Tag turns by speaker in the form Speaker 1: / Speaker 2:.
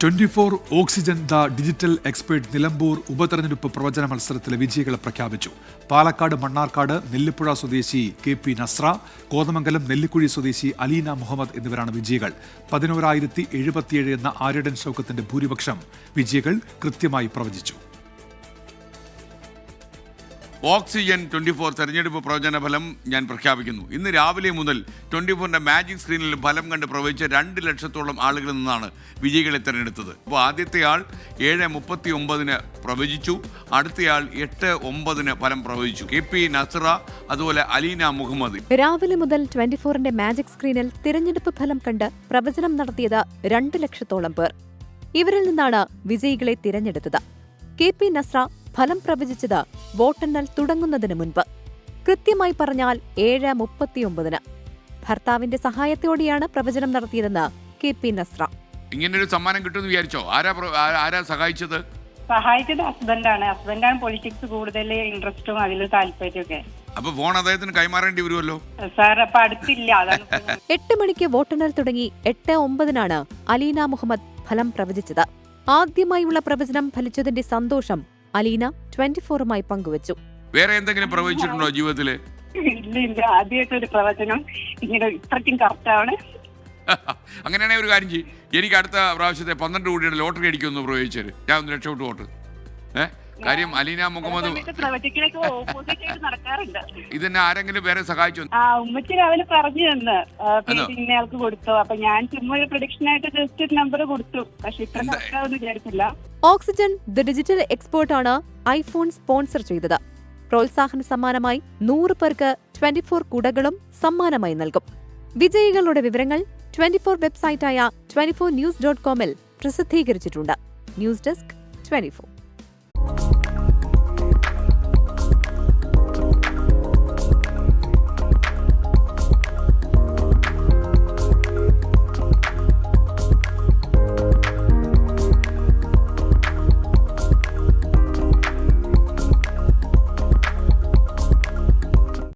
Speaker 1: 24 oxygen the digital expert Nilambur ഉപതെരഞ്ഞെടുപ്പ് പ്രവചന മത്സരത്തിലെ വിജയികളെ പ്രഖ്യാപിച്ചു. പാലക്കാട് മണ്ണാർക്കാട് നെല്ലിപ്പുഴ സ്വദേശി KP നസ്ര, കോതമംഗലം നെല്ലിക്കുഴി സ്വദേശി അലീന മുഹമ്മദ് എന്നിവരാണ് വിജയികൾ. 11,077 എന്ന ആര്യടൻ ഷൗക്കത്തിന്റെ ഭൂരിപക്ഷം വിജയികൾ കൃത്യമായി പ്രവചിച്ചു.
Speaker 2: ഓക്സിജൻ 24 തെരഞ്ഞെടുപ്പ് പ്രവചന ഫലം ഞാൻ പ്രഖ്യാപിക്കുന്നു. ഇന്ന് രാവിലെ മുതൽ 24ന്റെ മാജിക് സ്ക്രീനിൽ ഫലം കണ്ട് പ്രവചിച്ച 2 ലക്ഷത്തോളം ആളുകളിൽ നിന്നാണ് വിജയികളെ തിരഞ്ഞെടുത്തത്. അപ്പോൾ ആദ്യത്തെ ആൾ 7:39 പ്രവചിച്ചു, അടുത്തയാൾ 8:09 ഫലം പ്രവചിച്ചു. KP നസ്ര, അതുപോലെ അലീന മുഹമ്മദ്.
Speaker 3: രാവിലെ മുതൽ 24ന്റെ മാജിക് സ്ക്രീനിൽ തിരഞ്ഞെടുപ്പ് ഫലം കണ്ട് പ്രവചനം നടത്തിയത് 2 ലക്ഷത്തോളം പേർ. ഇവരിൽ നിന്നാണ് വിജയികളെ തിരഞ്ഞെടുത്തത്. KP നസ്ര ഫലം പ്രവചിച്ചത് വോട്ടെണ്ണൽ തുടങ്ങുന്നതിന് മുൻപ്, കൃത്യമായി പറഞ്ഞാൽ 7:39. ഭർത്താവിന്റെ സഹായത്തോടെയാണ് പ്രവചനം നടത്തിയതെന്ന് KP നസ്ര.
Speaker 2: ഇങ്ങനൊരു സമ്മാനം കിട്ടുമെന്ന് വിചാരിച്ചോ? ആരാ സഹായിച്ചത്?
Speaker 4: ഹസ്ബൻഡാണ് പൊളിറ്റിക്സ് കൂടുതൽ ഇൻട്രസ്റ്റും അതിൽ താല്പര്യമൊക്കെ.
Speaker 2: അപ്പൊ ഫോൺ അദ്ദേഹത്തിന് കൈമാറേണ്ടി വരുമല്ലോ
Speaker 4: സാർ. അപ്പൊ അടുത്തില്ല.
Speaker 3: 8 മണിക്ക് വോട്ടെണ്ണൽ തുടങ്ങി 8:09 അലീന മുഹമ്മദ് ഫലം പ്രവചിച്ചത്. ആദ്യമായുള്ള പ്രവചനം ഫലിച്ചതിന്റെ സന്തോഷം അലീന 24മായി പങ്കുവച്ചു.
Speaker 2: വേറെ എന്തെങ്കിലും പ്രവചിച്ചിട്ടുണ്ടോ ജീവിതത്തില്?
Speaker 4: ഇല്ല, ആദ്യമായിട്ടൊരു പ്രവചനം ഇങ്ങനെ ഇത്രയ്ക്കും കറക്റ്റാണ്.
Speaker 2: അങ്ങനെയാണെങ്കിൽ ഒരു കാര്യം ചെയ്യും, എനിക്ക് അടുത്ത പ്രാവശ്യത്തെ 12 കോടിയുടെ ലോട്ടറി അടിക്കുമെന്ന് പ്രവചിച്ചത് ഞാൻ 1 ലക്ഷം വോട്ട്. കാര്യം അലീന മുഹമ്മദ്
Speaker 4: നടക്കാറുണ്ട്.
Speaker 2: ഇതെന്നെ ആരെങ്കിലും വേറെ സഹായിച്ചു?
Speaker 4: ഉമ്മച്ചി രാവിലെ പറഞ്ഞു തന്ന് ഇന്നയാൾക്ക് കൊടുത്തു. അപ്പൊ ഞാൻ ചുമ്മാ ഒരു പ്രഡിക്ഷനായിട്ട് ജസ്റ്റ് ഒരു നമ്പർ കൊടുത്തു. പക്ഷെ ഇത്ര കറക്റ്റാവെന്ന് വിചാരിച്ചില്ല.
Speaker 3: ഓക്സിജൻ ദ ഡിജിറ്റൽ എക്സ്പേർട്ട് ആണ് ഐഫോൺ സ്പോൺസർ ചെയ്തത്. പ്രോത്സാഹന സമ്മാനമായി 100 പേർക്ക് 24 കുടകളും സമ്മാനമായി നൽകും. വിജയികളുടെ വിവരങ്ങൾ 24 വെബ്സൈറ്റായ 24news.com-ൽ പ്രസിദ്ധീകരിച്ചിട്ടുണ്ട്. News desk 24.